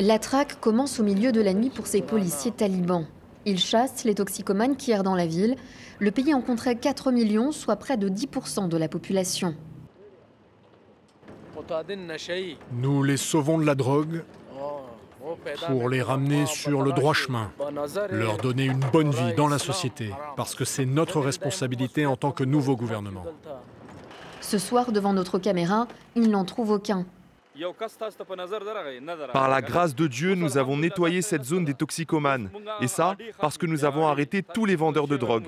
La traque commence au milieu de la nuit pour ces policiers talibans. Ils chassent les toxicomanes qui errent dans la ville. Le pays en compterait 4 millions, soit près de 10% de la population. Nous les sauvons de la drogue pour les ramener sur le droit chemin, leur donner une bonne vie dans la société, parce que c'est notre responsabilité en tant que nouveau gouvernement. Ce soir, devant notre caméra, ils n'en trouvent aucun. Par la grâce de Dieu, nous avons nettoyé cette zone des toxicomanes. Et ça, parce que nous avons arrêté tous les vendeurs de drogue.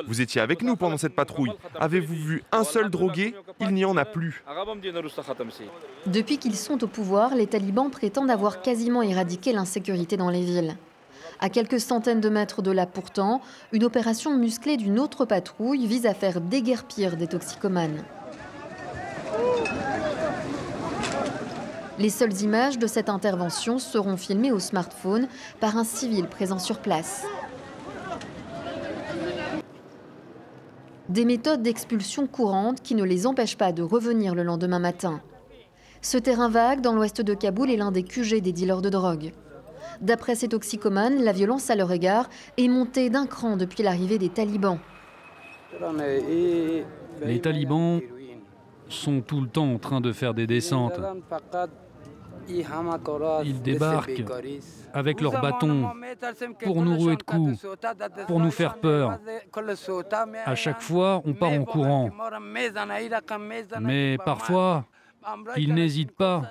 Vous étiez avec nous pendant cette patrouille. Avez-vous vu un seul drogué? Il n'y en a plus. Depuis qu'ils sont au pouvoir, les talibans prétendent avoir quasiment éradiqué l'insécurité dans les villes. À quelques centaines de mètres de là pourtant, une opération musclée d'une autre patrouille vise à faire déguerpir des toxicomanes. Les seules images de cette intervention seront filmées au smartphone par un civil présent sur place. Des méthodes d'expulsion courantes qui ne les empêchent pas de revenir le lendemain matin. Ce terrain vague dans l'ouest de Kaboul est l'un des QG des dealers de drogue. D'après ces toxicomanes, la violence à leur égard est montée d'un cran depuis l'arrivée des talibans. Les talibans sont tout le temps en train de faire des descentes. Ils débarquent avec leurs bâtons pour nous rouer de coups, pour nous faire peur. À chaque fois, on part en courant. Mais parfois, ils n'hésitent pas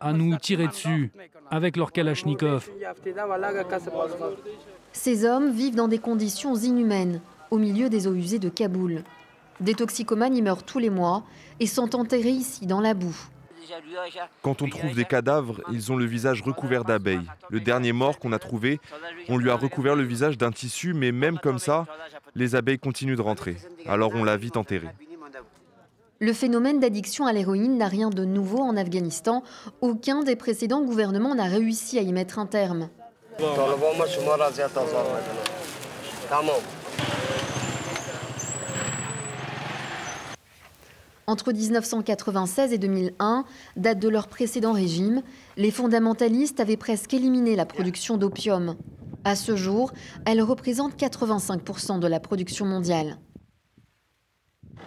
à nous tirer dessus avec leurs kalachnikovs. Ces hommes vivent dans des conditions inhumaines, au milieu des eaux usées de Kaboul. Des toxicomanes y meurent tous les mois et sont enterrés ici, dans la boue. Quand on trouve des cadavres, ils ont le visage recouvert d'abeilles. Le dernier mort qu'on a trouvé, on lui a recouvert le visage d'un tissu, mais même comme ça, les abeilles continuent de rentrer. Alors on l'a vite enterré. Le phénomène d'addiction à l'héroïne n'a rien de nouveau en Afghanistan. Aucun des précédents gouvernements n'a réussi à y mettre un terme. Entre 1996 et 2001, date de leur précédent régime, les fondamentalistes avaient presque éliminé la production d'opium. À ce jour, elle représente 85% de la production mondiale.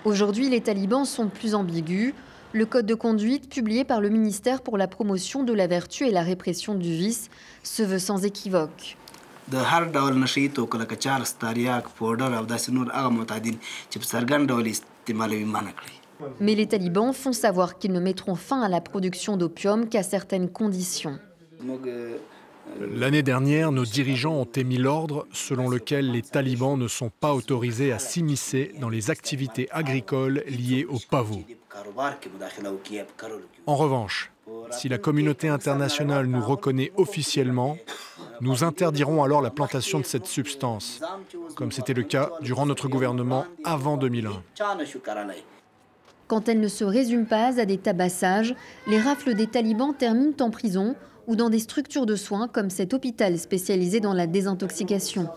Aujourd'hui, les talibans sont plus ambigus. Le code de conduite publié par le ministère pour la promotion de la vertu et la répression du vice se veut sans équivoque. Mais les talibans font savoir qu'ils ne mettront fin à la production d'opium qu'à certaines conditions. L'année dernière, nos dirigeants ont émis l'ordre selon lequel les talibans ne sont pas autorisés à s'immiscer dans les activités agricoles liées au pavot. En revanche, si la communauté internationale nous reconnaît officiellement, nous interdirons alors la plantation de cette substance, comme c'était le cas durant notre gouvernement avant 2001. Quand elle ne se résume pas à des tabassages, les rafles des talibans terminent en prison ou dans des structures de soins comme cet hôpital spécialisé dans la désintoxication.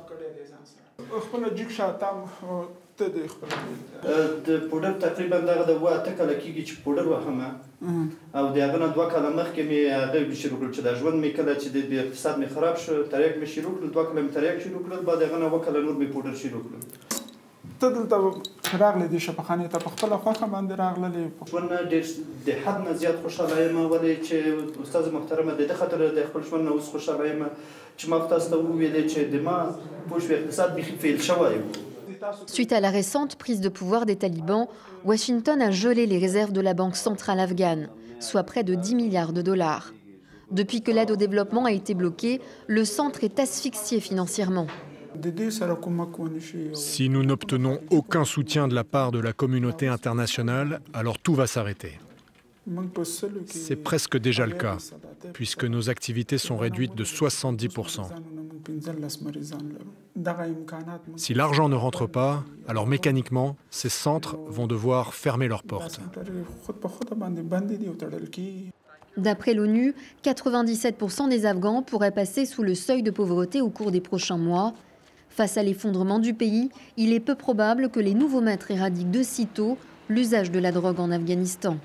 Suite à la récente prise de pouvoir des talibans, Washington a gelé les réserves de la Banque centrale afghane, soit près de 10 milliards de dollars. Depuis que l'aide au développement a été bloquée, le centre est asphyxié financièrement. Si nous n'obtenons aucun soutien de la part de la communauté internationale, alors tout va s'arrêter. C'est presque déjà le cas, puisque nos activités sont réduites de 70%. Si l'argent ne rentre pas, alors mécaniquement, ces centres vont devoir fermer leurs portes. D'après l'ONU, 97% des Afghans pourraient passer sous le seuil de pauvreté au cours des prochains mois. Face à l'effondrement du pays, il est peu probable que les nouveaux maîtres éradiquent de sitôt l'usage de la drogue en Afghanistan.